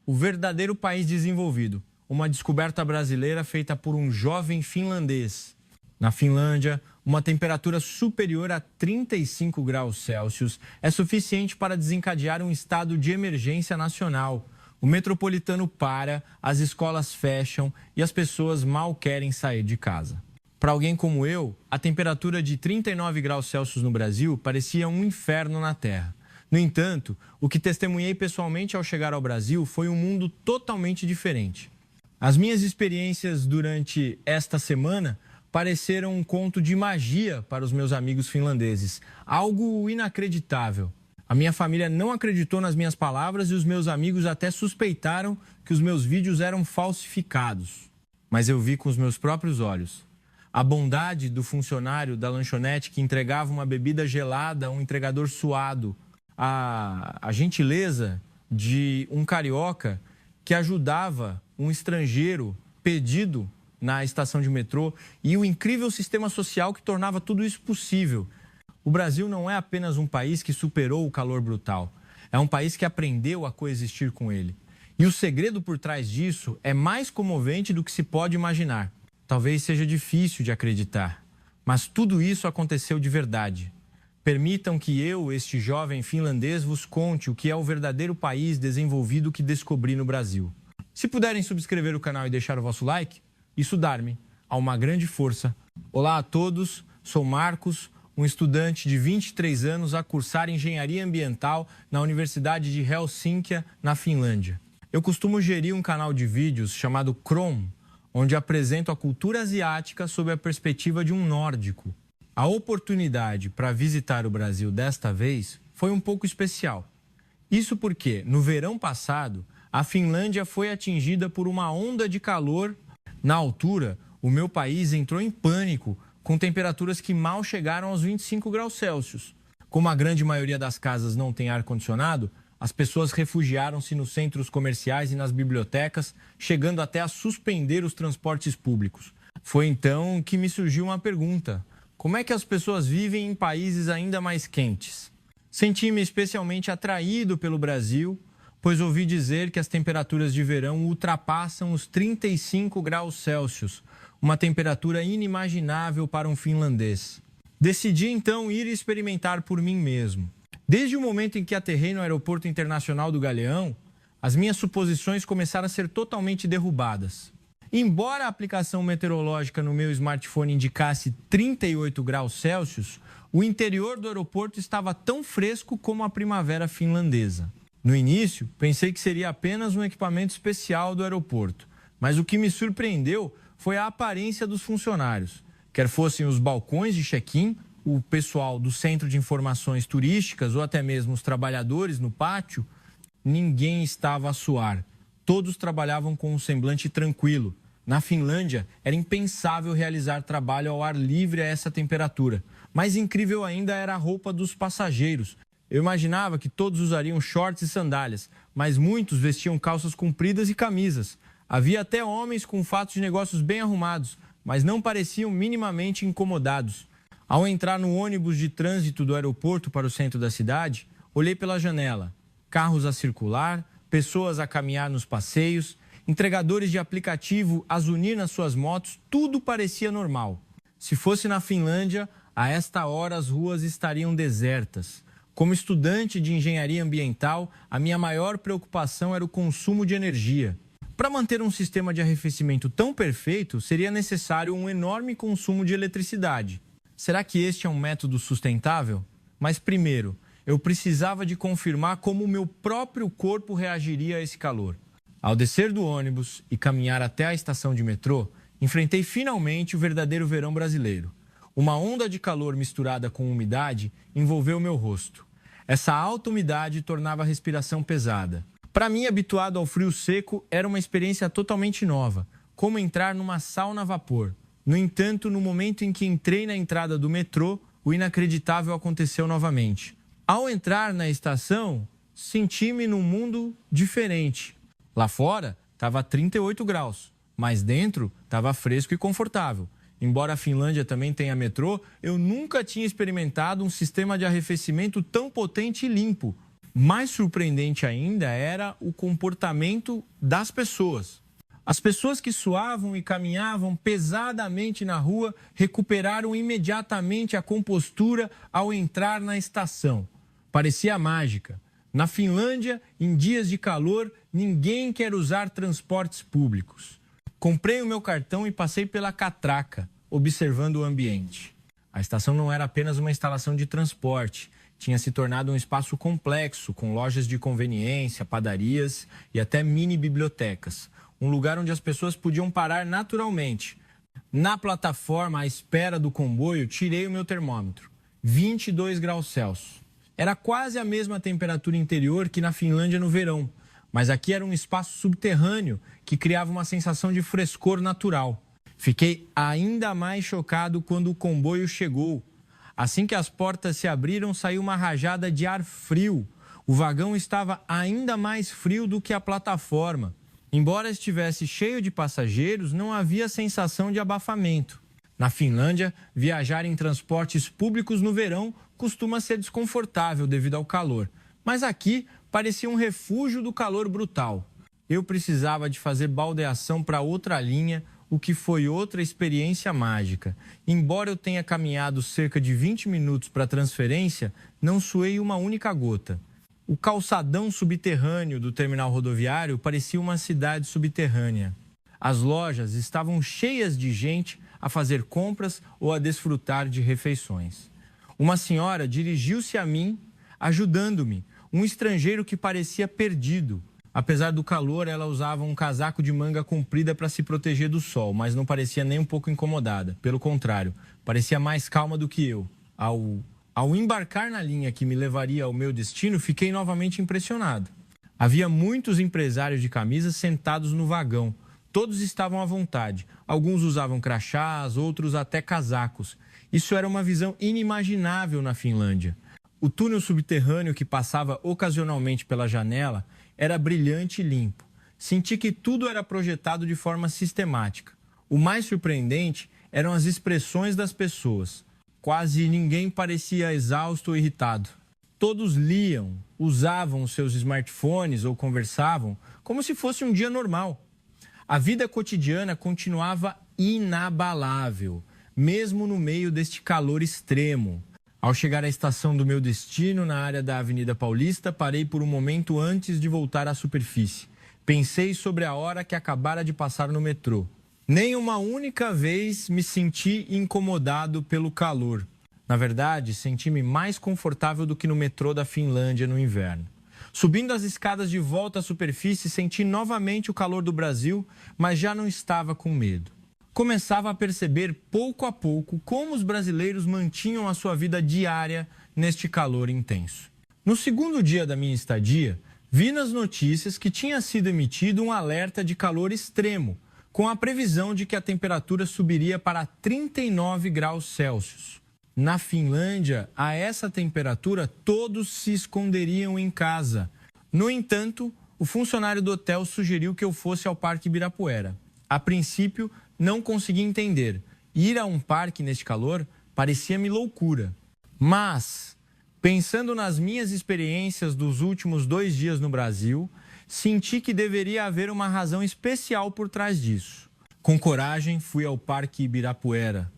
o verdadeiro país desenvolvido. Uma descoberta brasileira feita por um jovem finlandês. Na Finlândia, uma temperatura superior a 35 graus Celsius é suficiente para desencadear um estado de emergência nacional. O metropolitano para, as escolas fecham e as pessoas mal querem sair de casa. Para alguém como eu, a temperatura de 39 graus Celsius no Brasil parecia um inferno na Terra. No entanto, o que testemunhei pessoalmente ao chegar ao Brasil foi um mundo totalmente diferente. As minhas experiências durante esta semana pareceram um conto de magia para os meus amigos finlandeses, algo inacreditável. A minha família não acreditou nas minhas palavras e os meus amigos até suspeitaram que os meus vídeos eram falsificados. Mas eu vi com os meus próprios olhos. A bondade do funcionário da lanchonete que entregava uma bebida gelada a um entregador suado. A gentileza de um carioca que ajudava um estrangeiro pedido na estação de metrô e o incrível sistema social que tornava tudo isso possível. O Brasil não é apenas um país que superou o calor brutal, é um país que aprendeu a coexistir com ele. E o segredo por trás disso é mais comovente do que se pode imaginar. Talvez seja difícil de acreditar, mas tudo isso aconteceu de verdade. Permitam que eu, este jovem finlandês, vos conte o que é o verdadeiro país desenvolvido que descobri no Brasil. Se puderem subscrever o canal e deixar o vosso like, isso dá-me uma grande força. Olá a todos, sou Marcos, um estudante de 23 anos a cursar Engenharia Ambiental na Universidade de Helsinki, na Finlândia. Eu costumo gerir um canal de vídeos chamado Chrome, onde apresento a cultura asiática sob a perspectiva de um nórdico. A oportunidade para visitar o Brasil desta vez foi um pouco especial. Isso porque, no verão passado, a Finlândia foi atingida por uma onda de calor. Na altura, o meu país entrou em pânico, com temperaturas que mal chegaram aos 25 graus Celsius. Como a grande maioria das casas não tem ar-condicionado, as pessoas refugiaram-se nos centros comerciais e nas bibliotecas, chegando até a suspender os transportes públicos. Foi então que me surgiu uma pergunta: como é que as pessoas vivem em países ainda mais quentes? Senti-me especialmente atraído pelo Brasil, pois ouvi dizer que as temperaturas de verão ultrapassam os 35 graus Celsius, uma temperatura inimaginável para um finlandês. Decidi então ir experimentar por mim mesmo. Desde o momento em que aterrei no Aeroporto Internacional do Galeão, as minhas suposições começaram a ser totalmente derrubadas. Embora a aplicação meteorológica no meu smartphone indicasse 38 graus Celsius, o interior do aeroporto estava tão fresco como a primavera finlandesa. No início, pensei que seria apenas um equipamento especial do aeroporto, mas o que me surpreendeu foi a aparência dos funcionários. Quer fossem os balcões de check-in, o pessoal do Centro de Informações Turísticas ou até mesmo os trabalhadores no pátio, ninguém estava a suar. Todos trabalhavam com um semblante tranquilo. Na Finlândia, era impensável realizar trabalho ao ar livre a essa temperatura. Mais incrível ainda era a roupa dos passageiros. Eu imaginava que todos usariam shorts e sandálias, mas muitos vestiam calças compridas e camisas. Havia até homens com fatos de negócios bem arrumados, mas não pareciam minimamente incomodados. Ao entrar no ônibus de trânsito do aeroporto para o centro da cidade, olhei pela janela. Carros a circular, pessoas a caminhar nos passeios, entregadores de aplicativo a zunir nas suas motos, tudo parecia normal. Se fosse na Finlândia, a esta hora as ruas estariam desertas. Como estudante de engenharia ambiental, a minha maior preocupação era o consumo de energia. Para manter um sistema de arrefecimento tão perfeito, seria necessário um enorme consumo de eletricidade. Será que este é um método sustentável? Mas primeiro, eu precisava de confirmar como o meu próprio corpo reagiria a esse calor. Ao descer do ônibus e caminhar até a estação de metrô, enfrentei finalmente o verdadeiro verão brasileiro. Uma onda de calor misturada com umidade envolveu meu rosto. Essa alta umidade tornava a respiração pesada. Para mim, habituado ao frio seco, era uma experiência totalmente nova, como entrar numa sauna a vapor. No entanto, no momento em que entrei na entrada do metrô, o inacreditável aconteceu novamente. Ao entrar na estação, senti-me num mundo diferente. Lá fora, estava 38 graus, mas dentro estava fresco e confortável. Embora a Finlândia também tenha metrô, eu nunca tinha experimentado um sistema de arrefecimento tão potente e limpo. Mais surpreendente ainda era o comportamento das pessoas. As pessoas que suavam e caminhavam pesadamente na rua recuperaram imediatamente a compostura ao entrar na estação. Parecia mágica. Na Finlândia, em dias de calor, ninguém quer usar transportes públicos. Comprei o meu cartão e passei pela catraca, observando o ambiente. A estação não era apenas uma instalação de transporte. Tinha se tornado um espaço complexo, com lojas de conveniência, padarias e até mini-bibliotecas. Um lugar onde as pessoas podiam parar naturalmente. Na plataforma, à espera do comboio, tirei o meu termômetro. 22 graus Celsius. Era quase a mesma temperatura interior que na Finlândia no verão, mas aqui era um espaço subterrâneo que criava uma sensação de frescor natural. Fiquei ainda mais chocado quando o comboio chegou. Assim que as portas se abriram, saiu uma rajada de ar frio. O vagão estava ainda mais frio do que a plataforma. Embora estivesse cheio de passageiros, não havia sensação de abafamento. Na Finlândia, viajar em transportes públicos no verão costuma ser desconfortável devido ao calor. Mas aqui parecia um refúgio do calor brutal. Eu precisava de fazer baldeação para outra linha, o que foi outra experiência mágica. Embora eu tenha caminhado cerca de 20 minutos para a transferência, não suei uma única gota. O calçadão subterrâneo do terminal rodoviário parecia uma cidade subterrânea. As lojas estavam cheias de gente a fazer compras ou a desfrutar de refeições. Uma senhora dirigiu-se a mim, ajudando-me, um estrangeiro que parecia perdido. Apesar do calor, ela usava um casaco de manga comprida para se proteger do sol, mas não parecia nem um pouco incomodada. Pelo contrário, parecia mais calma do que eu. Ao embarcar na linha que me levaria ao meu destino, fiquei novamente impressionado. Havia muitos empresários de camisas sentados no vagão. Todos estavam à vontade. Alguns usavam crachás, outros até casacos. Isso era uma visão inimaginável na Finlândia. O túnel subterrâneo que passava ocasionalmente pela janela era brilhante e limpo. Senti que tudo era projetado de forma sistemática. O mais surpreendente eram as expressões das pessoas. Quase ninguém parecia exausto ou irritado. Todos liam, usavam seus smartphones ou conversavam como se fosse um dia normal. A vida cotidiana continuava inabalável, mesmo no meio deste calor extremo. Ao chegar à estação do meu destino, na área da Avenida Paulista, parei por um momento antes de voltar à superfície. Pensei sobre a hora que acabara de passar no metrô. Nem uma única vez me senti incomodado pelo calor. Na verdade, senti-me mais confortável do que no metrô da Finlândia no inverno. Subindo as escadas de volta à superfície, senti novamente o calor do Brasil, mas já não estava com medo. Começava a perceber pouco a pouco como os brasileiros mantinham a sua vida diária neste calor intenso. No segundo dia da minha estadia, vi nas notícias que tinha sido emitido um alerta de calor extremo, com a previsão de que a temperatura subiria para 39 graus Celsius. Na Finlândia, a essa temperatura, todos se esconderiam em casa. No entanto, o funcionário do hotel sugeriu que eu fosse ao Parque Ibirapuera. A princípio, não consegui entender. Ir a um parque neste calor parecia-me loucura. Mas, pensando nas minhas experiências dos últimos 2 dias no Brasil, senti que deveria haver uma razão especial por trás disso. Com coragem, fui ao Parque Ibirapuera.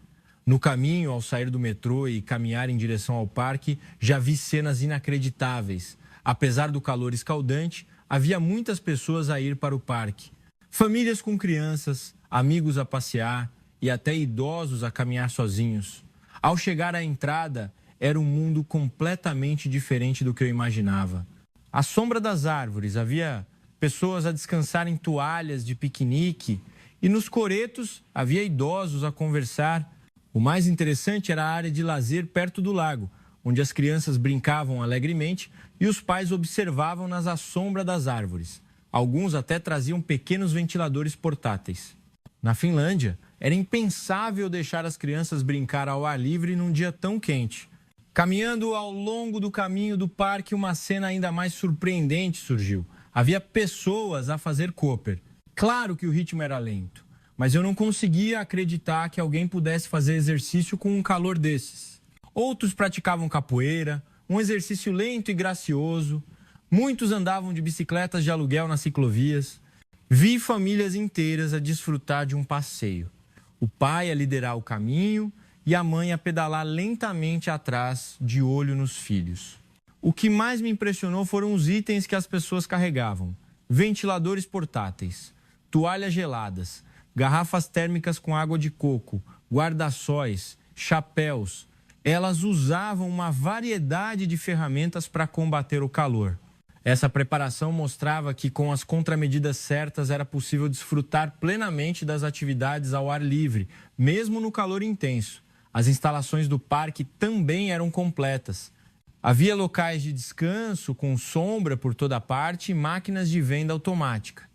No caminho, ao sair do metrô e caminhar em direção ao parque, já vi cenas inacreditáveis. Apesar do calor escaldante, havia muitas pessoas a ir para o parque. Famílias com crianças, amigos a passear e até idosos a caminhar sozinhos. Ao chegar à entrada, era um mundo completamente diferente do que eu imaginava. À sombra das árvores, havia pessoas a descansar em toalhas de piquenique e nos coretos havia idosos a conversar. O mais interessante era a área de lazer perto do lago, onde as crianças brincavam alegremente e os pais observavam-nas à sombra das árvores. Alguns até traziam pequenos ventiladores portáteis. Na Finlândia, era impensável deixar as crianças brincar ao ar livre num dia tão quente. Caminhando ao longo do caminho do parque, uma cena ainda mais surpreendente surgiu. Havia pessoas a fazer Cooper. Claro que o ritmo era lento, mas eu não conseguia acreditar que alguém pudesse fazer exercício com um calor desses. Outros praticavam capoeira, um exercício lento e gracioso. Muitos andavam de bicicletas de aluguel nas ciclovias. Vi famílias inteiras a desfrutar de um passeio. O pai a liderar o caminho e a mãe a pedalar lentamente atrás, de olho nos filhos. O que mais me impressionou foram os itens que as pessoas carregavam: ventiladores portáteis, toalhas geladas, garrafas térmicas com água de coco, guarda-sóis, chapéus. Elas usavam uma variedade de ferramentas para combater o calor. Essa preparação mostrava que, com as contramedidas certas, era possível desfrutar plenamente das atividades ao ar livre, mesmo no calor intenso. As instalações do parque também eram completas. Havia locais de descanso com sombra por toda parte e máquinas de venda automática.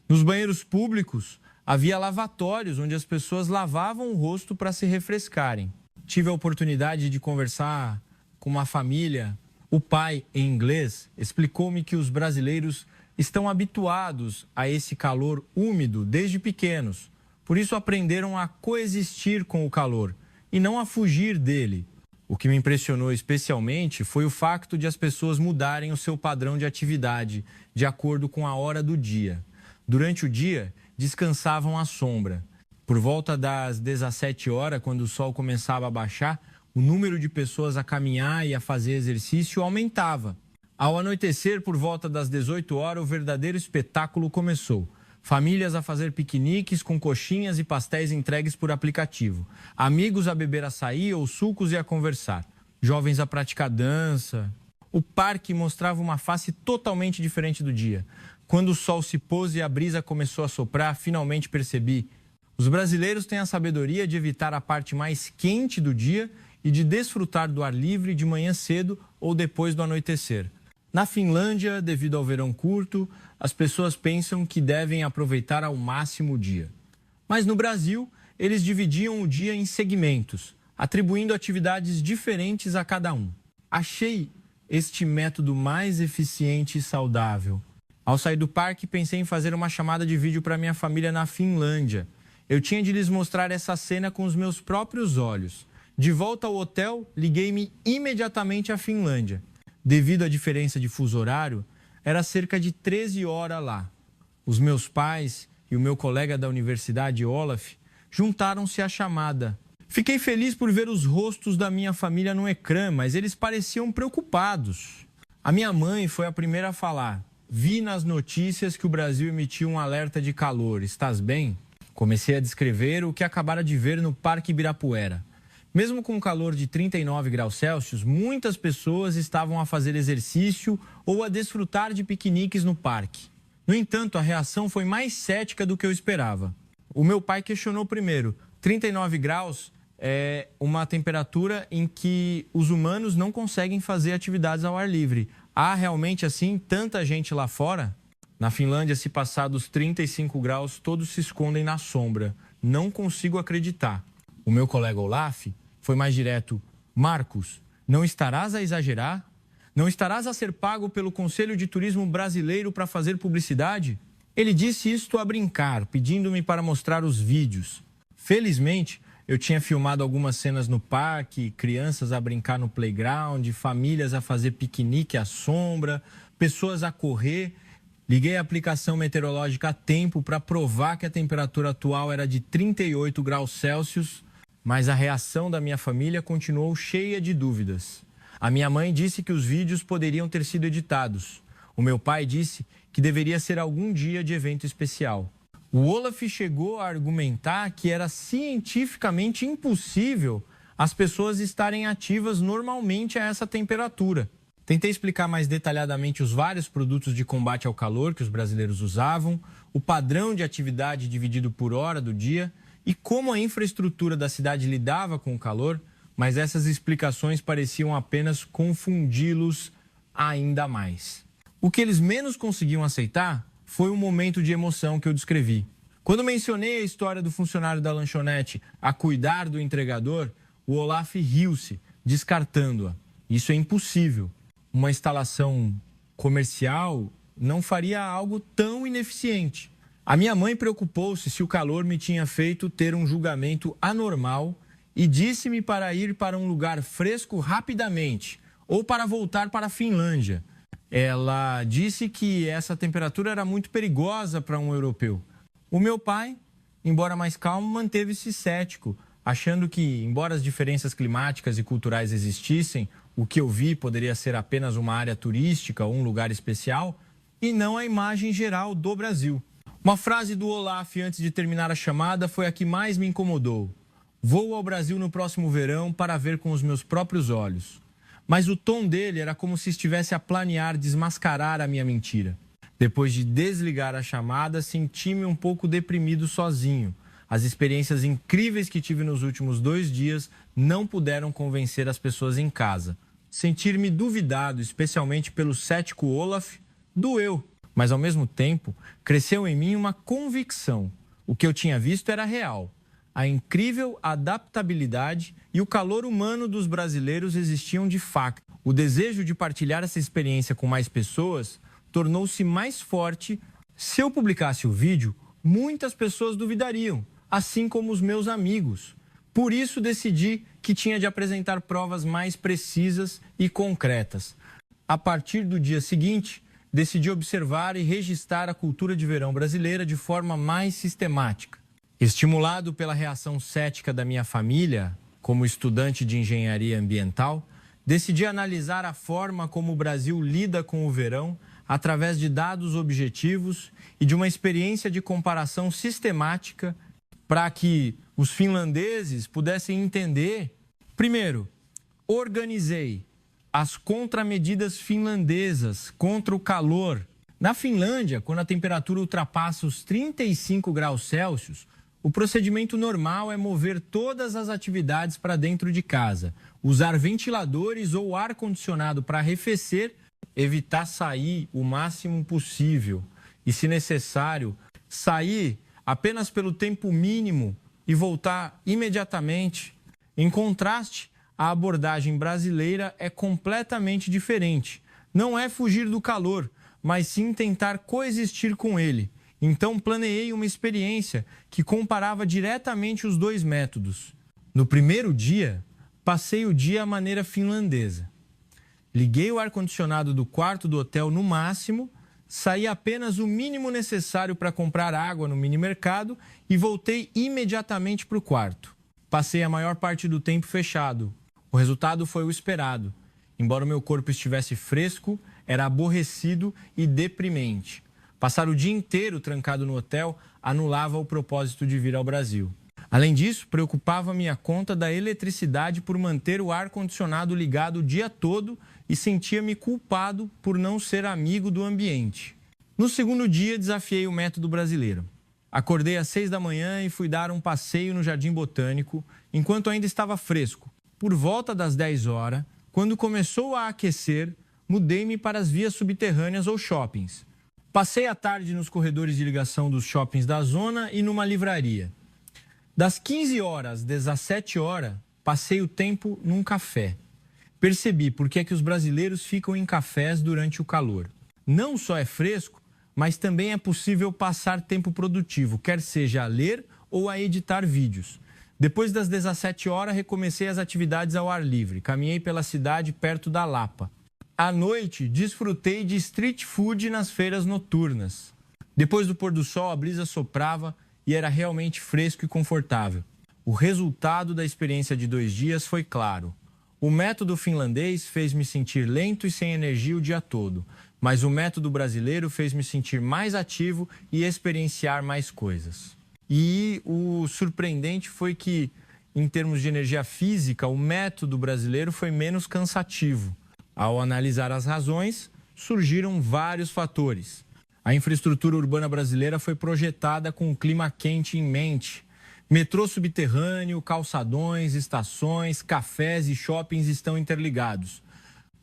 Nos banheiros públicos, havia lavatórios onde as pessoas lavavam o rosto para se refrescarem. Tive a oportunidade de conversar com uma família. O pai, em inglês, explicou-me que os brasileiros estão habituados a esse calor úmido desde pequenos. Por isso aprenderam a coexistir com o calor e não a fugir dele. O que me impressionou especialmente foi o facto de as pessoas mudarem o seu padrão de atividade de acordo com a hora do dia. Durante o dia, descansavam à sombra. Por volta das 17 horas, quando o sol começava a baixar, o número de pessoas a caminhar e a fazer exercício aumentava. Ao anoitecer, por volta das 18 horas, o verdadeiro espetáculo começou. Famílias a fazer piqueniques com coxinhas e pastéis entregues por aplicativo. Amigos a beber açaí ou sucos e a conversar. Jovens a praticar dança. O parque mostrava uma face totalmente diferente do dia. Quando o sol se pôs e a brisa começou a soprar, finalmente percebi: os brasileiros têm a sabedoria de evitar a parte mais quente do dia e de desfrutar do ar livre de manhã cedo ou depois do anoitecer. Na Finlândia, devido ao verão curto, as pessoas pensam que devem aproveitar ao máximo o dia. Mas no Brasil, eles dividiam o dia em segmentos, atribuindo atividades diferentes a cada um. Achei este método mais eficiente e saudável. Ao sair do parque, pensei em fazer uma chamada de vídeo para minha família na Finlândia. Eu tinha de lhes mostrar essa cena com os meus próprios olhos. De volta ao hotel, liguei-me imediatamente à Finlândia. Devido à diferença de fuso horário, era cerca de 13 horas lá. Os meus pais e o meu colega da universidade, Olaf, juntaram-se à chamada. Fiquei feliz por ver os rostos da minha família no ecrã, mas eles pareciam preocupados. A minha mãe foi a primeira a falar: vi nas notícias que o Brasil emitiu um alerta de calor. Estás bem? Comecei a descrever o que acabara de ver no Parque Ibirapuera. Mesmo com um calor de 39 graus Celsius, muitas pessoas estavam a fazer exercício ou a desfrutar de piqueniques no parque. No entanto, a reação foi mais cética do que eu esperava. O meu pai questionou primeiro: 39 graus é uma temperatura em que os humanos não conseguem fazer atividades ao ar livre. Há realmente assim tanta gente lá fora? Na Finlândia, se passar dos 35 graus, todos se escondem na sombra. Não consigo acreditar. O meu colega Olaf foi mais direto: Marcos, não estarás a exagerar? Não estarás a ser pago pelo Conselho de Turismo Brasileiro para fazer publicidade? Ele disse isto a brincar, pedindo-me para mostrar os vídeos. Felizmente, eu tinha filmado algumas cenas no parque, crianças a brincar no playground, famílias a fazer piquenique à sombra, pessoas a correr. Liguei a aplicação meteorológica a tempo para provar que a temperatura atual era de 38 graus Celsius, mas a reação da minha família continuou cheia de dúvidas. A minha mãe disse que os vídeos poderiam ter sido editados. O meu pai disse que deveria ser algum dia de evento especial. O Olaf chegou a argumentar que era cientificamente impossível as pessoas estarem ativas normalmente a essa temperatura. Tentei explicar mais detalhadamente os vários produtos de combate ao calor que os brasileiros usavam, o padrão de atividade dividido por hora do dia e como a infraestrutura da cidade lidava com o calor, mas essas explicações pareciam apenas confundi-los ainda mais. O que eles menos conseguiam aceitar foi o momento de emoção que eu descrevi. Quando mencionei a história do funcionário da lanchonete a cuidar do entregador, o Olaf riu-se, descartando-a. Isso é impossível. Uma instalação comercial não faria algo tão ineficiente. A minha mãe preocupou-se se o calor me tinha feito ter um julgamento anormal e disse-me para ir para um lugar fresco rapidamente ou para voltar para a Finlândia. Ela disse que essa temperatura era muito perigosa para um europeu. O meu pai, embora mais calmo, manteve-se cético, achando que, embora as diferenças climáticas e culturais existissem, o que eu vi poderia ser apenas uma área turística ou um lugar especial e não a imagem geral do Brasil. Uma frase do Olaf antes de terminar a chamada foi a que mais me incomodou. Vou ao Brasil no próximo verão para ver com os meus próprios olhos. Mas o tom dele era como se estivesse a planear desmascarar a minha mentira. Depois de desligar a chamada, senti-me um pouco deprimido sozinho. As experiências incríveis que tive nos últimos 2 dias não puderam convencer as pessoas em casa. Sentir-me duvidado, especialmente pelo cético Olaf, doeu. Mas, ao mesmo tempo, cresceu em mim uma convicção. O que eu tinha visto era real. A incrível adaptabilidade e o calor humano dos brasileiros existiam de fato. O desejo de partilhar essa experiência com mais pessoas tornou-se mais forte. Se eu publicasse o vídeo, muitas pessoas duvidariam, assim como os meus amigos. Por isso decidi que tinha de apresentar provas mais precisas e concretas. A partir do dia seguinte, decidi observar e registrar a cultura de verão brasileira de forma mais sistemática. Estimulado pela reação cética da minha família, como estudante de engenharia ambiental, decidi analisar a forma como o Brasil lida com o verão através de dados objetivos e de uma experiência de comparação sistemática para que os finlandeses pudessem entender. Primeiro, organizei as contramedidas finlandesas contra o calor. Na Finlândia, quando a temperatura ultrapassa os 35 graus Celsius, o procedimento normal é mover todas as atividades para dentro de casa, usar ventiladores ou ar-condicionado para arrefecer, evitar sair o máximo possível e, se necessário, sair apenas pelo tempo mínimo e voltar imediatamente. Em contraste, a abordagem brasileira é completamente diferente. Não é fugir do calor, mas sim tentar coexistir com ele. Então, planeei uma experiência que comparava diretamente os 2 métodos. No primeiro dia, passei o dia à maneira finlandesa. Liguei o ar-condicionado do quarto do hotel no máximo, saí apenas o mínimo necessário para comprar água no minimercado e voltei imediatamente para o quarto. Passei a maior parte do tempo fechado. O resultado foi o esperado. Embora o meu corpo estivesse fresco, era aborrecido e deprimente. Passar o dia inteiro trancado no hotel anulava o propósito de vir ao Brasil. Além disso, preocupava-me a conta da eletricidade por manter o ar-condicionado ligado o dia todo e sentia-me culpado por não ser amigo do ambiente. No segundo dia, desafiei o método brasileiro. Acordei às 6 da manhã e fui dar um passeio no Jardim Botânico, enquanto ainda estava fresco. Por volta das 10 horas, quando começou a aquecer, mudei-me para as vias subterrâneas ou shoppings. Passei a tarde nos corredores de ligação dos shoppings da zona e numa livraria. Das 15 horas às 17 horas, passei o tempo num café. Percebi por que é que os brasileiros ficam em cafés durante o calor. Não só é fresco, mas também é possível passar tempo produtivo, quer seja a ler ou a editar vídeos. Depois das 17 horas, recomecei as atividades ao ar livre. Caminhei pela cidade perto da Lapa. À noite, desfrutei de street food nas feiras noturnas. Depois do pôr do sol, a brisa soprava e era realmente fresco e confortável. O resultado da experiência de 2 dias foi claro. O método finlandês fez me sentir lento e sem energia o dia todo, mas o método brasileiro fez me sentir mais ativo e experienciar mais coisas. E o surpreendente foi que, em termos de energia física, o método brasileiro foi menos cansativo. Ao analisar as razões, surgiram vários fatores. A infraestrutura urbana brasileira foi projetada com o clima quente em mente. Metrô subterrâneo, calçadões, estações, cafés e shoppings estão interligados,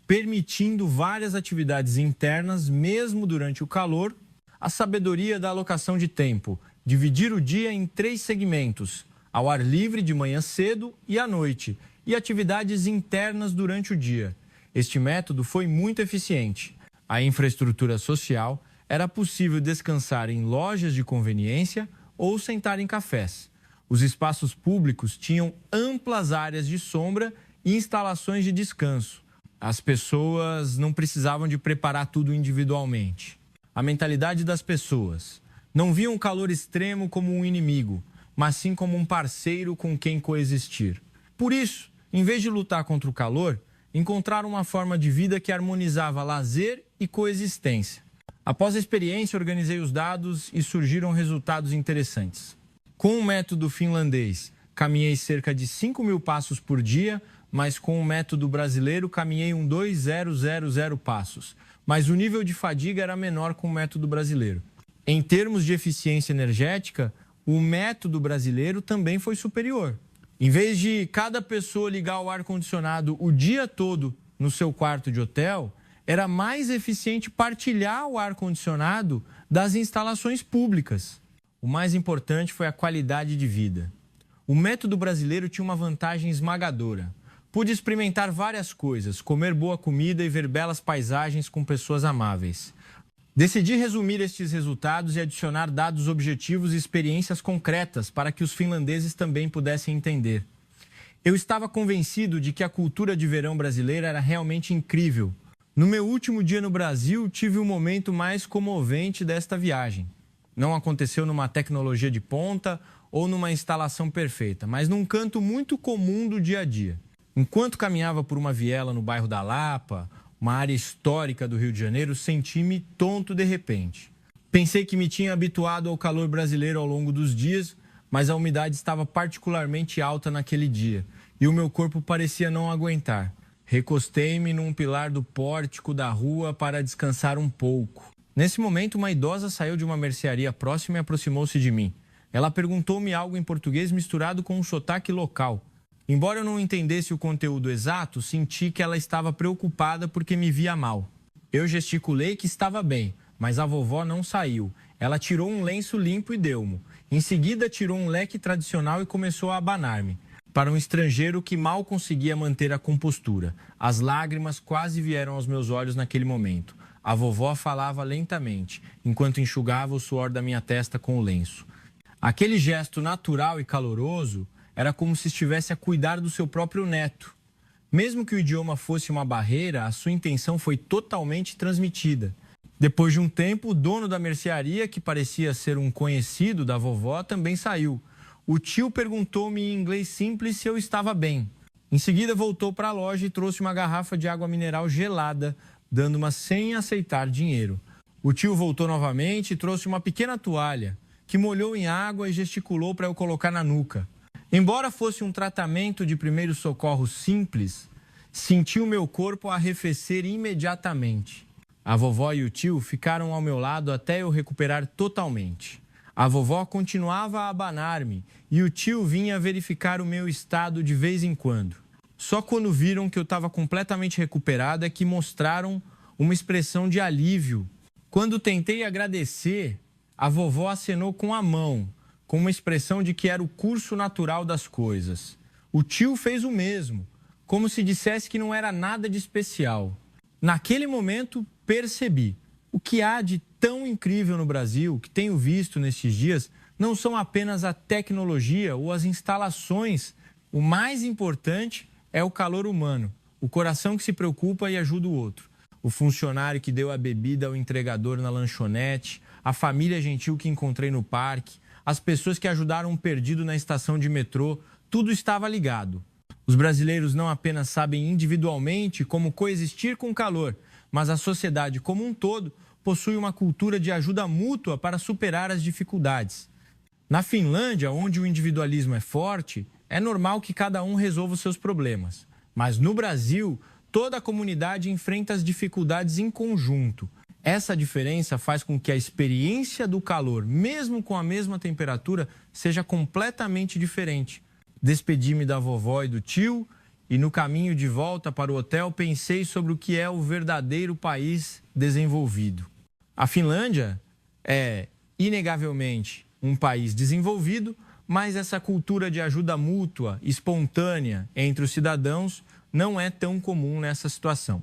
permitindo várias atividades internas, mesmo durante o calor. A sabedoria da alocação de tempo, dividir o dia em 3 segmentos, ao ar livre de manhã cedo e à noite, e atividades internas durante o dia. Este método foi muito eficiente. A infraestrutura social era possível descansar em lojas de conveniência ou sentar em cafés. Os espaços públicos tinham amplas áreas de sombra e instalações de descanso. As pessoas não precisavam de preparar tudo individualmente. A mentalidade das pessoas não viam o calor extremo como um inimigo, mas sim como um parceiro com quem coexistir. Por isso, em vez de lutar contra o calor, encontraram uma forma de vida que harmonizava lazer e coexistência. Após a experiência, organizei os dados e surgiram resultados interessantes. Com o método finlandês, caminhei cerca de 5.000 passos por dia, mas com o método brasileiro, caminhei 2.000 passos. Mas o nível de fadiga era menor com o método brasileiro. Em termos de eficiência energética, o método brasileiro também foi superior. Em vez de cada pessoa ligar o ar-condicionado o dia todo no seu quarto de hotel, era mais eficiente partilhar o ar-condicionado das instalações públicas. O mais importante foi a qualidade de vida. O método brasileiro tinha uma vantagem esmagadora. Pude experimentar várias coisas, comer boa comida e ver belas paisagens com pessoas amáveis. Decidi resumir estes resultados e adicionar dados objetivos e experiências concretas para que os finlandeses também pudessem entender. Eu estava convencido de que a cultura de verão brasileira era realmente incrível. No meu último dia no Brasil, tive o momento mais comovente desta viagem. Não aconteceu numa tecnologia de ponta ou numa instalação perfeita, mas num canto muito comum do dia a dia. Enquanto caminhava por uma viela no bairro da Lapa, uma área histórica do Rio de Janeiro, senti-me tonto de repente. Pensei que me tinha habituado ao calor brasileiro ao longo dos dias, mas a umidade estava particularmente alta naquele dia e o meu corpo parecia não aguentar. Recostei-me num pilar do pórtico da rua para descansar um pouco. Nesse momento, uma idosa saiu de uma mercearia próxima e aproximou-se de mim. Ela perguntou-me algo em português misturado com um sotaque local. Embora eu não entendesse o conteúdo exato, senti que ela estava preocupada porque me via mal. Eu gesticulei que estava bem, mas a vovó não saiu. Ela tirou um lenço limpo e deu-mo. Em seguida, tirou um leque tradicional e começou a abanar-me. Para um estrangeiro que mal conseguia manter a compostura. As lágrimas quase vieram aos meus olhos naquele momento. A vovó falava lentamente, enquanto enxugava o suor da minha testa com o lenço. Aquele gesto natural e caloroso era como se estivesse a cuidar do seu próprio neto. Mesmo que o idioma fosse uma barreira, a sua intenção foi totalmente transmitida. Depois de um tempo, o dono da mercearia, que parecia ser um conhecido da vovó, também saiu. O tio perguntou-me em inglês simples se eu estava bem. Em seguida, voltou para a loja e trouxe uma garrafa de água mineral gelada, dando-uma sem aceitar dinheiro. O tio voltou novamente e trouxe uma pequena toalha, que molhou em água e gesticulou para eu colocar na nuca. Embora fosse um tratamento de primeiro socorro simples, senti o meu corpo arrefecer imediatamente. A vovó e o tio ficaram ao meu lado até eu recuperar totalmente. A vovó continuava a abanar-me e o tio vinha verificar o meu estado de vez em quando. Só quando viram que eu estava completamente recuperado é que mostraram uma expressão de alívio. Quando tentei agradecer, a vovó acenou com a mão, com uma expressão de que era o curso natural das coisas. O tio fez o mesmo, como se dissesse que não era nada de especial. Naquele momento, percebi. O que há de tão incrível no Brasil, que tenho visto nestes dias, não são apenas a tecnologia ou as instalações. O mais importante é o calor humano, o coração que se preocupa e ajuda o outro. O funcionário que deu a bebida ao entregador na lanchonete, a família gentil que encontrei no parque, as pessoas que ajudaram um perdido na estação de metrô, tudo estava ligado. Os brasileiros não apenas sabem individualmente como coexistir com o calor, mas a sociedade como um todo possui uma cultura de ajuda mútua para superar as dificuldades. Na Finlândia, onde o individualismo é forte, é normal que cada um resolva os seus problemas. Mas no Brasil, toda a comunidade enfrenta as dificuldades em conjunto. Essa diferença faz com que a experiência do calor, mesmo com a mesma temperatura, seja completamente diferente. Despedi-me da vovó e do tio e no caminho de volta para o hotel pensei sobre o que é o verdadeiro país desenvolvido. A Finlândia é, inegavelmente, um país desenvolvido, mas essa cultura de ajuda mútua, espontânea entre os cidadãos não é tão comum nessa situação.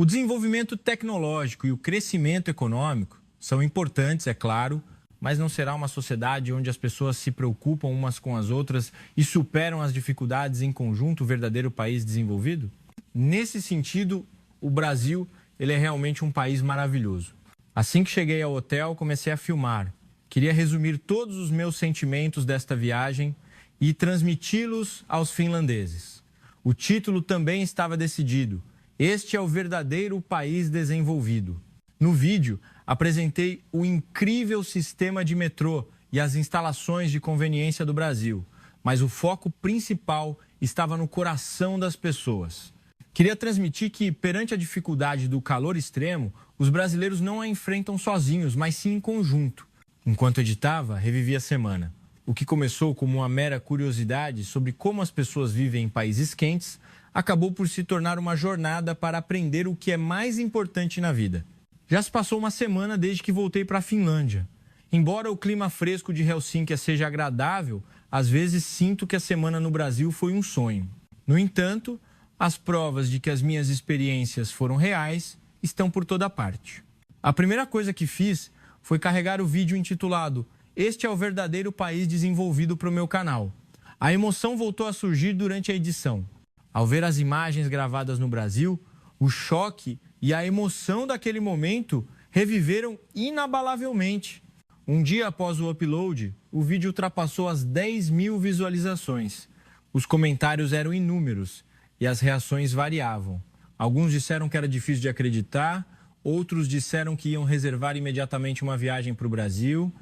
O desenvolvimento tecnológico e o crescimento econômico são importantes, é claro, mas não será uma sociedade onde as pessoas se preocupam umas com as outras e superam as dificuldades em conjunto o verdadeiro país desenvolvido? Nesse sentido, o Brasil, ele é realmente um país maravilhoso. Assim que cheguei ao hotel, comecei a filmar. Queria resumir todos os meus sentimentos desta viagem e transmiti-los aos finlandeses. O título também estava decidido. Este é o verdadeiro país desenvolvido. No vídeo, apresentei o incrível sistema de metrô e as instalações de conveniência do Brasil, mas o foco principal estava no coração das pessoas. Queria transmitir que, perante a dificuldade do calor extremo, os brasileiros não a enfrentam sozinhos, mas sim em conjunto. Enquanto editava, revivi a semana. O que começou como uma mera curiosidade sobre como as pessoas vivem em países quentes, acabou por se tornar uma jornada para aprender o que é mais importante na vida. Já se passou uma semana desde que voltei para a Finlândia. Embora o clima fresco de Helsinki seja agradável, às vezes sinto que a semana no Brasil foi um sonho. No entanto, as provas de que as minhas experiências foram reais estão por toda parte. A primeira coisa que fiz foi carregar o vídeo intitulado "Este é o verdadeiro país desenvolvido" para o meu canal. A emoção voltou a surgir durante a edição. Ao ver as imagens gravadas no Brasil, o choque e a emoção daquele momento reviveram inabalavelmente. Um dia após o upload, o vídeo ultrapassou as 10.000 visualizações. Os comentários eram inúmeros e as reações variavam. Alguns disseram que era difícil de acreditar, outros disseram que iam reservar imediatamente uma viagem para o Brasil.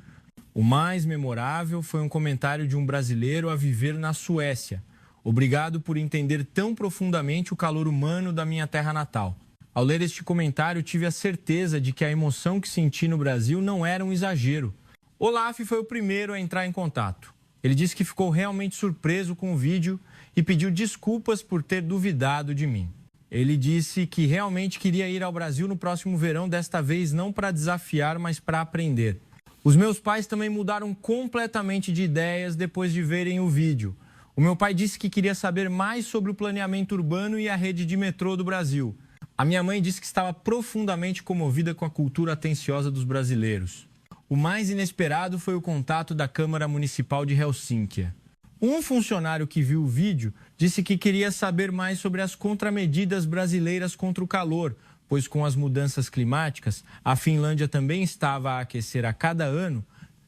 O mais memorável foi um comentário de um brasileiro a viver na Suécia. Obrigado por entender tão profundamente o calor humano da minha terra natal. Ao ler este comentário, tive a certeza de que a emoção que senti no Brasil não era um exagero. Olaf foi o primeiro a entrar em contato. Ele disse que ficou realmente surpreso com o vídeo e pediu desculpas por ter duvidado de mim. Ele disse que realmente queria ir ao Brasil no próximo verão, desta vez não para desafiar, mas para aprender. Os meus pais também mudaram completamente de ideias depois de verem o vídeo. O meu pai disse que queria saber mais sobre o planeamento urbano e a rede de metrô do Brasil. A minha mãe disse que estava profundamente comovida com a cultura atenciosa dos brasileiros. O mais inesperado foi o contato da Câmara Municipal de Helsinki. Um funcionário que viu o vídeo disse que queria saber mais sobre as contramedidas brasileiras contra o calor, pois com as mudanças climáticas, a Finlândia também estava a aquecer a cada ano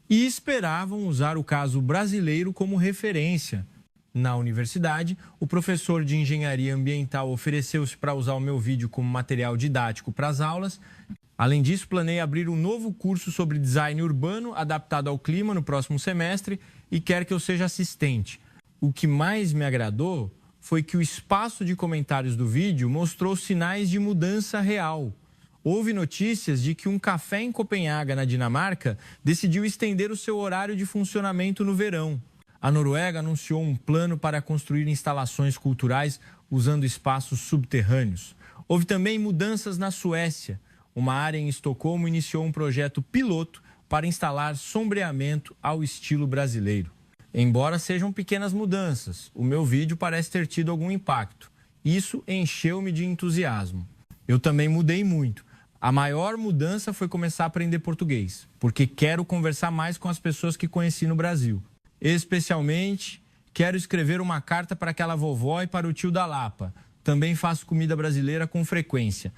e esperavam usar o caso brasileiro como referência. Na universidade, o professor de engenharia ambiental ofereceu-se para usar o meu vídeo como material didático para as aulas. Além disso, planei abrir um novo curso sobre design urbano adaptado ao clima no próximo semestre e quer que eu seja assistente. O que mais me agradou foi que o espaço de comentários do vídeo mostrou sinais de mudança real. Houve notícias de que um café em Copenhaga, na Dinamarca, decidiu estender o seu horário de funcionamento no verão. A Noruega anunciou um plano para construir instalações culturais usando espaços subterrâneos. Houve também mudanças na Suécia. Uma área em Estocolmo iniciou um projeto piloto para instalar sombreamento ao estilo brasileiro. Embora sejam pequenas mudanças, o meu vídeo parece ter tido algum impacto. Isso encheu-me de entusiasmo. Eu também mudei muito. A maior mudança foi começar a aprender português, porque quero conversar mais com as pessoas que conheci no Brasil. Especialmente, quero escrever uma carta para aquela vovó e para o tio da Lapa. Também faço comida brasileira com frequência.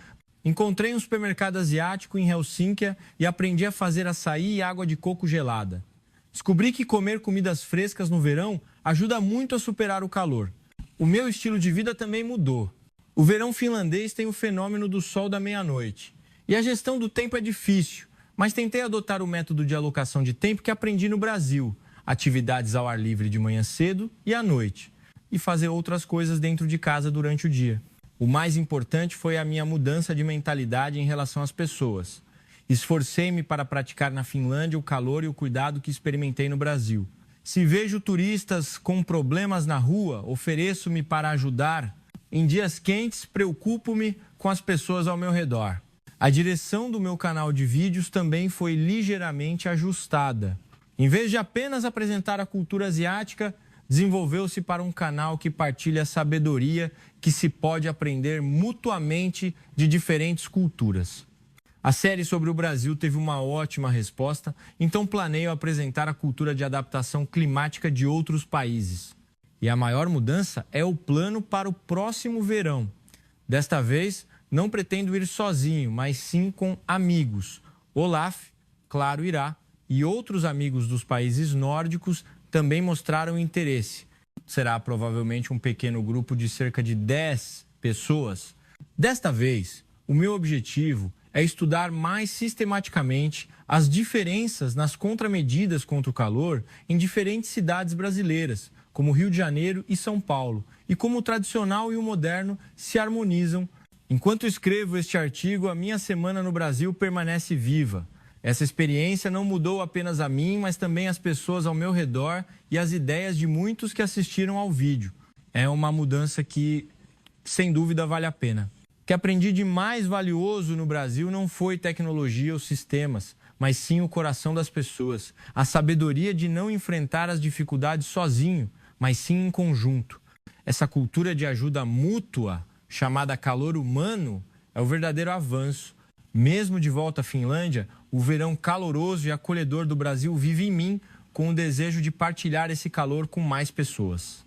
Encontrei um supermercado asiático em Helsinki e aprendi a fazer açaí e água de coco gelada. Descobri que comer comidas frescas no verão ajuda muito a superar o calor. O meu estilo de vida também mudou. O verão finlandês tem o fenômeno do sol da meia-noite. E a gestão do tempo é difícil, mas tentei adotar o método de alocação de tempo que aprendi no Brasil. Atividades ao ar livre de manhã cedo e à noite. E fazer outras coisas dentro de casa durante o dia. O mais importante foi a minha mudança de mentalidade em relação às pessoas. Esforcei-me para praticar na Finlândia o calor e o cuidado que experimentei no Brasil. Se vejo turistas com problemas na rua, ofereço-me para ajudar. Em dias quentes, preocupo-me com as pessoas ao meu redor. A direção do meu canal de vídeos também foi ligeiramente ajustada. Em vez de apenas apresentar a cultura asiática, desenvolveu-se para um canal que partilha sabedoria que se pode aprender mutuamente de diferentes culturas. A série sobre o Brasil teve uma ótima resposta, então planeio apresentar a cultura de adaptação climática de outros países. E a maior mudança é o plano para o próximo verão. Desta vez, não pretendo ir sozinho, mas sim com amigos. Olaf, claro, irá, e outros amigos dos países nórdicos também mostraram interesse. Será provavelmente um pequeno grupo de cerca de 10 pessoas. Desta vez, o meu objetivo é estudar mais sistematicamente as diferenças nas contramedidas contra o calor em diferentes cidades brasileiras, como Rio de Janeiro e São Paulo, e como o tradicional e o moderno se harmonizam. Enquanto escrevo este artigo, a minha semana no Brasil permanece viva. Essa experiência não mudou apenas a mim, mas também as pessoas ao meu redor e as ideias de muitos que assistiram ao vídeo. É uma mudança que, sem dúvida, vale a pena. O que aprendi de mais valioso no Brasil não foi tecnologia ou sistemas, mas sim o coração das pessoas. A sabedoria de não enfrentar as dificuldades sozinho, mas sim em conjunto. Essa cultura de ajuda mútua, chamada calor humano, é o verdadeiro avanço. Mesmo de volta à Finlândia, o verão caloroso e acolhedor do Brasil vive em mim com o desejo de partilhar esse calor com mais pessoas.